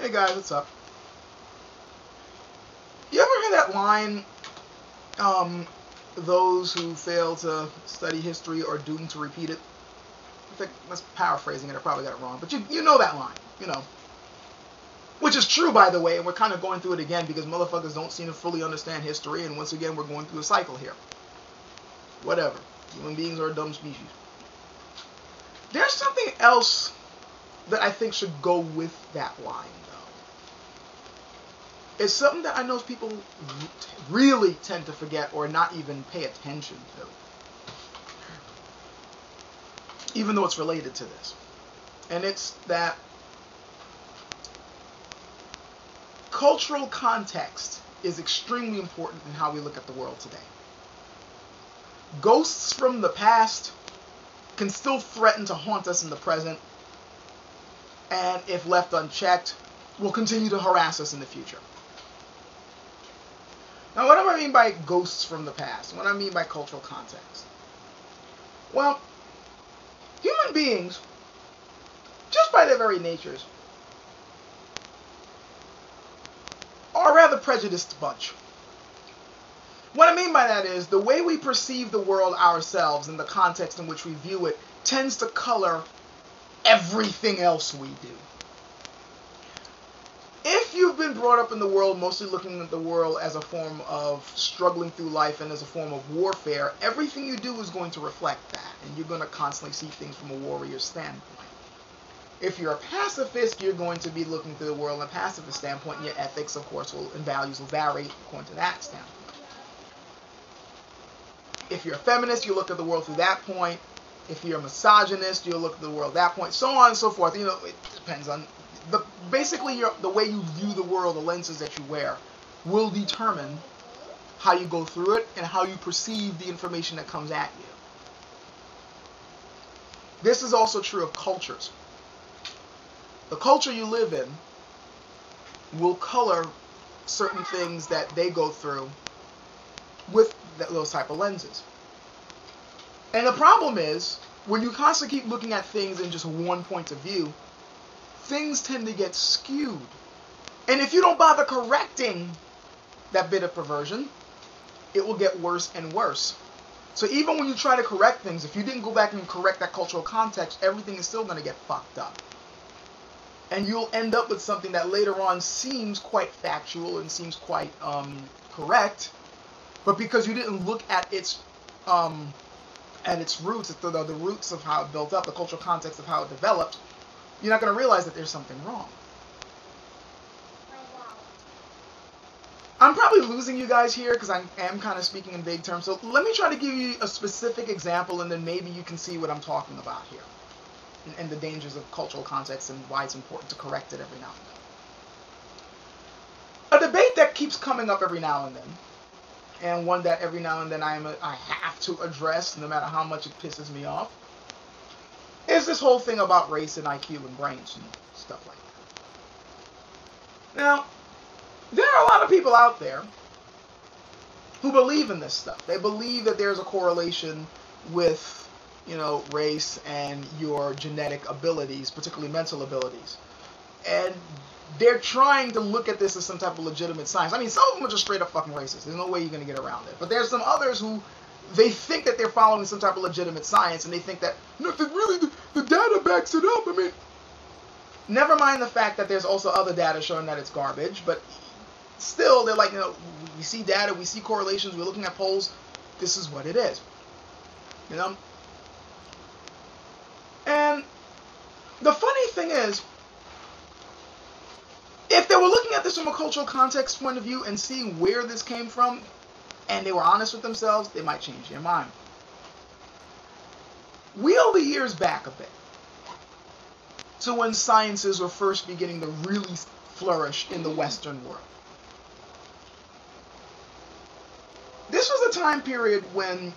Hey guys, what's up? You ever heard that line, those who fail to study history are doomed to repeat it? I think that's paraphrasing it, I probably got it wrong, but you know that line, you know. Which is true, by the way, and we're kind of going through it again because motherfuckers don't seem to fully understand history, and once again, we're going through a cycle here. Whatever. Human beings are a dumb species. There's something else that I think should go with that line, though. It's something that I know people really tend to forget or not even pay attention to. Even though it's related to this. And it's that cultural context is extremely important in how we look at the world today. Ghosts from the past can still threaten to haunt us in the present, and if left unchecked, will continue to harass us in the future. Now, what do I mean by ghosts from the past? What do I mean by cultural context? Well, human beings, just by their very natures, are a rather prejudiced bunch. What I mean by that is the way we perceive the world ourselves and the context in which we view it tends to color everything else we do. If you've been brought up in the world mostly looking at the world as a form of struggling through life and as a form of warfare, everything you do is going to reflect that, and you're going to constantly see things from a warrior standpoint. If you're a pacifist, you're going to be looking through the world in a pacifist standpoint, and your ethics, of course, and values will vary according to that standpoint. If you're a feminist, you look at the world through that point. If you're a misogynist, you'll look at the world at that point. So on and so forth. You know, it depends on basically the way you view the world, the lenses that you wear, will determine how you go through it and how you perceive the information that comes at you. This is also true of cultures. The culture you live in will color certain things that they go through with those type of lenses. And the problem is, when you constantly keep looking at things in just one point of view, things tend to get skewed. And if you don't bother correcting that bit of perversion, it will get worse and worse. So even when you try to correct things, if you didn't go back and correct that cultural context, everything is still going to get fucked up. And you'll end up with something that later on seems quite factual and seems quite correct, but because you didn't look at its roots, the roots of how it built up, the cultural context of how it developed, you're not going to realize that there's something wrong. I'm probably losing you guys here because I am kind of speaking in vague terms. So let me try to give you a specific example, and then maybe you can see what I'm talking about here, and the dangers of cultural context and why it's important to correct it every now and then. A debate that keeps coming up every now and then, and one that every now and then I have to address, no matter how much it pisses me off, is this whole thing about race and IQ and brains and stuff like that. Now, there are a lot of people out there who believe in this stuff. They believe that there's a correlation with, you know, race and your genetic abilities, particularly mental abilities. And they're trying to look at this as some type of legitimate science. I mean, some of them are just straight up fucking racist. There's no way you're going to get around it. But there's some others who, they think that they're following some type of legitimate science, and they think that, no, really, the data backs it up. I mean, never mind the fact that there's also other data showing that it's garbage, but still, they're like, you know, we see data, we see correlations, we're looking at polls, this is what it is. You know? And the funny thing is, if they were looking at this from a cultural context point of view and seeing where this came from, and they were honest with themselves, they might change their mind. Wheel the years back a bit to when sciences were first beginning to really flourish in the Western world. This was a time period when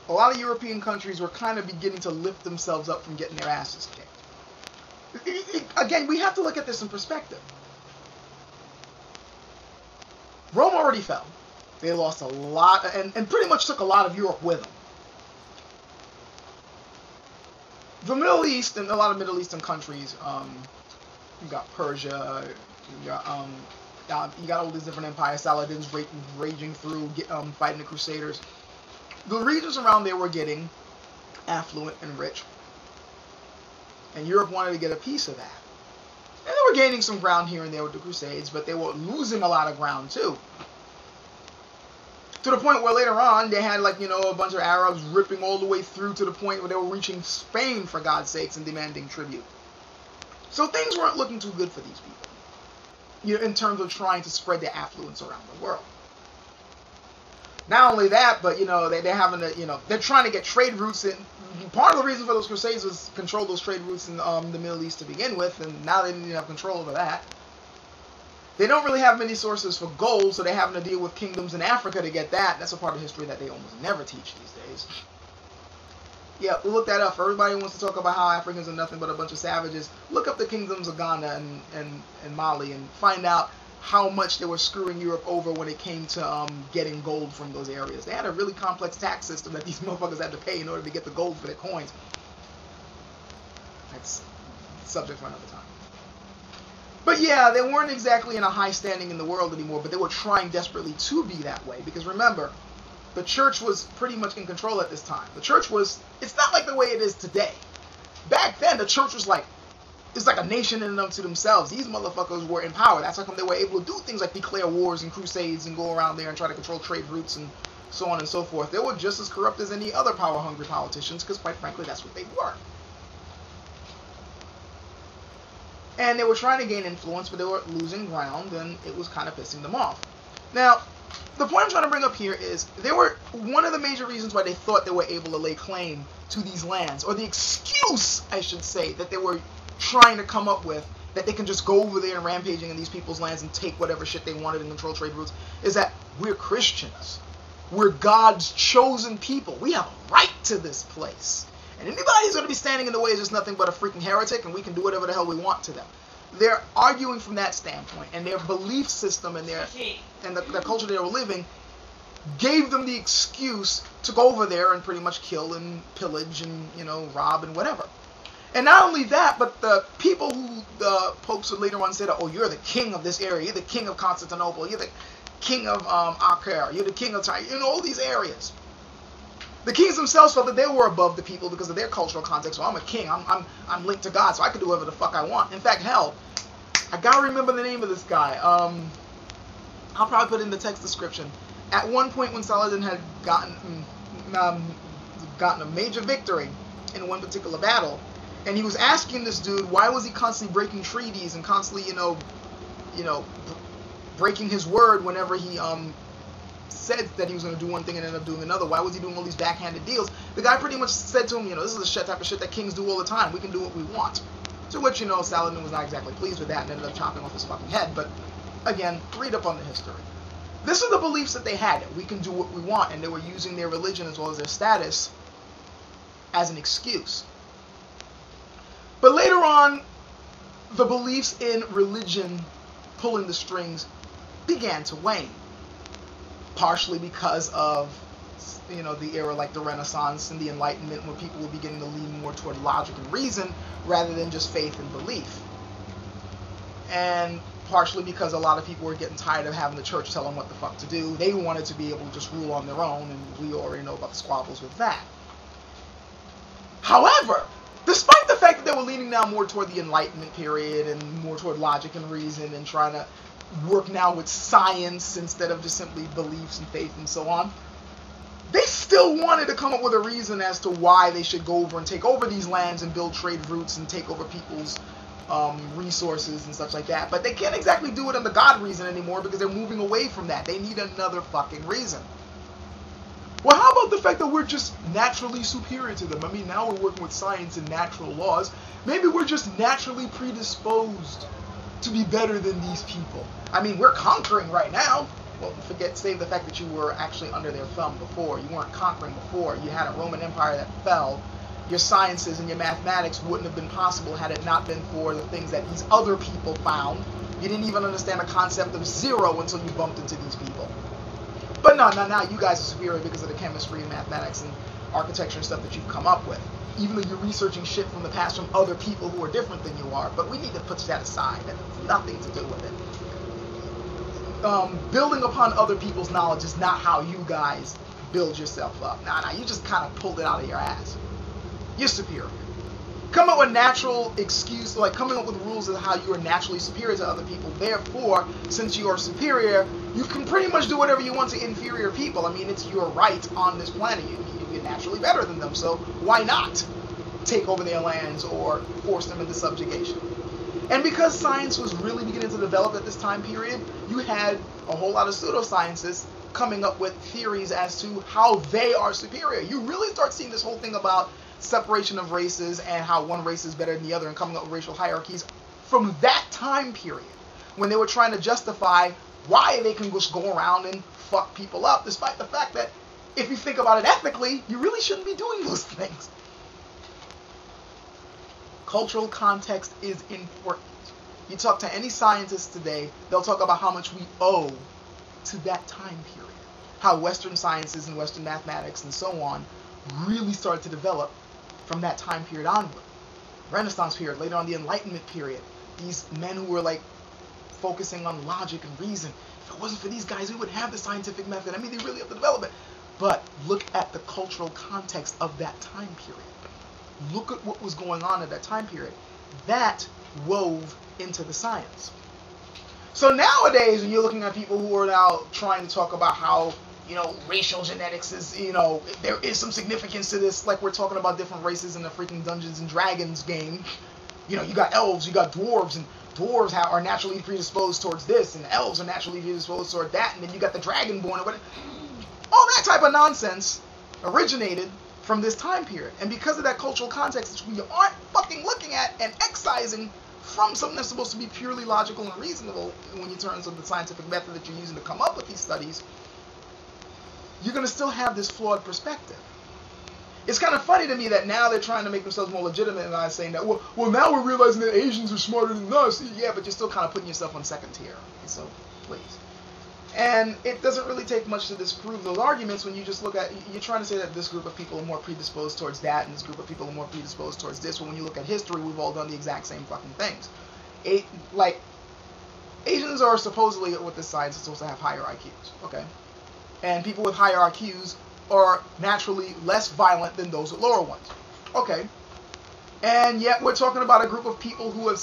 a lot of European countries were kind of beginning to lift themselves up from getting their asses kicked. Again, we have to look at this in perspective. Rome already fell. They lost a lot, and pretty much took a lot of Europe with them. The Middle East and a lot of Middle Eastern countries You got Persia. You got all these different empires. Saladin's raging through, fighting the Crusaders. The regions around there were getting affluent and rich, and Europe wanted to get a piece of that. And they were gaining some ground here and there with the Crusades, but they were losing a lot of ground too. To the point where later on, they had, like, a bunch of Arabs ripping all the way through to the point where they were reaching Spain, for God's sakes, and demanding tribute. So things weren't looking too good for these people, in terms of trying to spread their affluence around the world. Not only that, but, they're having to, they're trying to get trade routes in. Part of the reason for those Crusades was control those trade routes in the Middle East to begin with, and now they didn't have control over that. They don't really have many sources for gold, so they're having to deal with kingdoms in Africa to get that. That's a part of history that they almost never teach these days. Yeah, we'll look that up. For everybody who wants to talk about how Africans are nothing but a bunch of savages, look up the kingdoms of Ghana and Mali and find out how much they were screwing Europe over when it came to getting gold from those areas. They had a really complex tax system that these motherfuckers had to pay in order to get the gold for their coins. That's a subject for another time. But yeah, they weren't exactly in a high standing in the world anymore, but they were trying desperately to be that way. Because remember, the church was pretty much in control at this time. The church was, it's not like the way it is today. Back then, the church was like, it's like a nation in and of to themselves. These motherfuckers were in power. That's how come they were able to do things like declare wars and crusades and go around there and try to control trade routes and so on and so forth. They were just as corrupt as any other power-hungry politicians because, quite frankly, that's what they were. And they were trying to gain influence, but they were losing ground, and it was kind of pissing them off. Now, the point I'm trying to bring up here is they were one of the major reasons why they thought they were able to lay claim to these lands, or the excuse, I should say, that they were trying to come up with, that they can just go over there and rampaging in these people's lands and take whatever shit they wanted and control trade routes, is that we're Christians. We're God's chosen people. We have a right to this place. And anybody who's going to be standing in the way is just nothing but a freaking heretic, and we can do whatever the hell we want to them. They're arguing from that standpoint, and their belief system and the culture they were living gave them the excuse to go over there and pretty much kill and pillage and, rob and whatever. And not only that, but the people who the popes would later on say that, oh, you're the king of this area, you're the king of Constantinople, you're the king of Acre, you're the king of Tyre, all these areas. The kings themselves felt that they were above the people because of their cultural context. Well, I'm a king. I'm linked to God, so I can do whatever the fuck I want. In fact, hell, I gotta remember the name of this guy. I'll probably put it in the text description. At one point when Saladin had gotten a major victory in one particular battle, and he was asking this dude, why was he constantly breaking treaties and constantly, breaking his word whenever he said that he was going to do one thing and ended up doing another. Why was he doing all these backhanded deals? The guy pretty much said to him, this is the type of shit that kings do all the time. We can do what we want. To which, Saladin was not exactly pleased with that and ended up chopping off his fucking head. But, again, read up on the history. This are the beliefs that they had, that we can do what we want, and they were using their religion as well as their status as an excuse. But later on, the beliefs in religion pulling the strings began to wane. Partially because of, the era like the Renaissance and the Enlightenment, where people were beginning to lean more toward logic and reason rather than just faith and belief. And partially because a lot of people were getting tired of having the church tell them what the fuck to do. They wanted to be able to just rule on their own, and we already know about the squabbles with that. However, despite the fact that they were leaning now more toward the Enlightenment period and more toward logic and reason and trying to work now with science instead of just simply beliefs and faith and so on, they still wanted to come up with a reason as to why they should go over and take over these lands and build trade routes and take over people's resources and such like that. But they can't exactly do it under God reason anymore because they're moving away from that. They need another fucking reason. Well, how about the fact that we're just naturally superior to them? I mean, now we're working with science and natural laws. Maybe we're just naturally predisposed to be better than these people. I mean, we're conquering right now. Well, save the fact that you were actually under their thumb before. You weren't conquering before. You had a Roman Empire that fell. Your sciences and your mathematics wouldn't have been possible had it not been for the things that these other people found. You didn't even understand the concept of zero until you bumped into these people. But no, now you guys are superior because of the chemistry and mathematics and architecture and stuff that you've come up with. even though you're researching shit from the past from other people who are different than you are. But we need to put that aside. That has nothing to do with it. Building upon other people's knowledge is not how you guys build yourself up. Nah, you just kind of pulled it out of your ass. You're superior. Come up with natural excuse, like coming up with rules of how you are naturally superior to other people. Therefore, since you are superior, you can pretty much do whatever you want to inferior people. I mean, it's your right on this planet. You're naturally better than them, so why not take over their lands or force them into subjugation? And because science was really beginning to develop at this time period, you had a whole lot of pseudoscientists coming up with theories as to how they are superior. You really start seeing this whole thing about separation of races and how one race is better than the other and coming up with racial hierarchies from that time period when they were trying to justify why they can just go around and fuck people up, despite the fact that if you think about it ethically, you really shouldn't be doing those things. Cultural context is important. You talk to any scientist today, they'll talk about how much we owe to that time period. How Western sciences and Western mathematics and so on really started to develop from that time period onward. Renaissance period, later on the Enlightenment period. These men who were like focusing on logic and reason. If it wasn't for these guys, we wouldn't have the scientific method. I mean, they really have to develop it. But look at the cultural context of that time period. Look at what was going on at that time period. That wove into the science. So nowadays, when you're looking at people who are now trying to talk about how, racial genetics is, there is some significance to this, like we're talking about different races in the freaking Dungeons and Dragons game. You got elves, you got dwarves, and dwarves are naturally predisposed towards this, and elves are naturally predisposed toward that, and then you got the dragonborn, or whatever. All that type of nonsense originated from this time period. And because of that cultural context, which we aren't fucking looking at and excising from something that's supposed to be purely logical and reasonable when you terms of the scientific method that you're using to come up with these studies, you're going to still have this flawed perspective. It's kind of funny to me that now they're trying to make themselves more legitimate and I'm saying that, well, now we're realizing that Asians are smarter than us. Yeah, but you're still kind of putting yourself on second tier. So, please. And it doesn't really take much to disprove those arguments when you just look at, you're trying to say that this group of people are more predisposed towards that and this group of people are more predisposed towards this. But when you look at history, we've all done the exact same fucking things. Asians are supposedly, with this science, supposed to have higher IQs, okay? And people with higher IQs are naturally less violent than those with lower ones. Okay. And yet we're talking about a group of people who have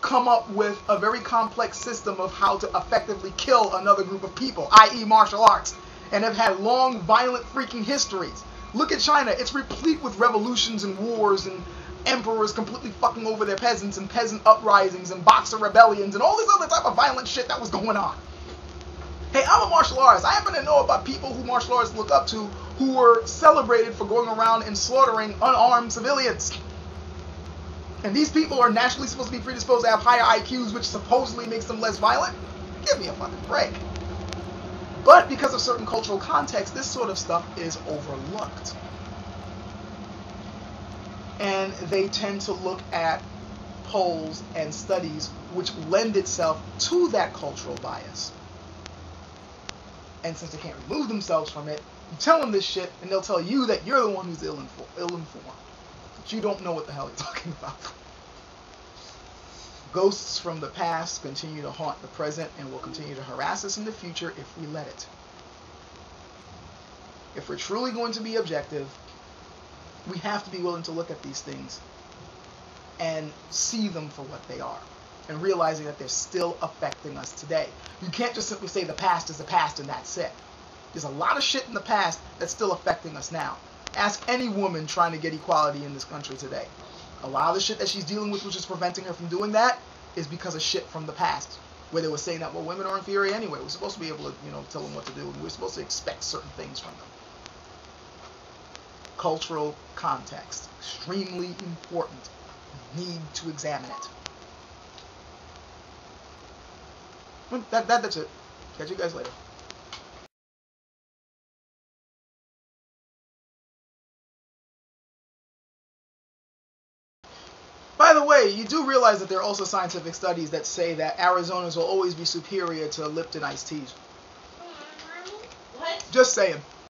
come up with a very complex system of how to effectively kill another group of people, i.e. martial arts, and have had long, violent freaking histories. Look at China. It's replete with revolutions and wars and emperors completely fucking over their peasants and peasant uprisings and Boxer rebellions and all this other type of violent shit that was going on. Hey, I'm a martial artist. I happen to know about people who martial artists look up to who were celebrated for going around and slaughtering unarmed civilians. And these people are naturally supposed to be predisposed to have higher IQs, which supposedly makes them less violent? Give me a fucking break. But because of certain cultural context, this sort of stuff is overlooked. And they tend to look at polls and studies which lend itself to that cultural bias. And since they can't remove themselves from it, you tell them this shit, and they'll tell you that you're the one who's ill-informed. But you don't know what the hell you're talking about. Ghosts from the past continue to haunt the present and will continue to harass us in the future if we let it. If we're truly going to be objective, we have to be willing to look at these things and see them for what they are. And realizing that they're still affecting us today. You can't just simply say the past is the past and that's it. There's a lot of shit in the past that's still affecting us now. Ask any woman trying to get equality in this country today. A lot of the shit that she's dealing with, which is preventing her from doing that, is because of shit from the past. Where they were saying that, well, women are inferior anyway. We're supposed to be able to, tell them what to do. And we're supposed to expect certain things from them. Cultural context. Extremely important. Need to examine it. That's it. Catch you guys later. By the way, you do realize that there are also scientific studies that say that Arizonas will always be superior to Lipton iced teas. What? Just saying.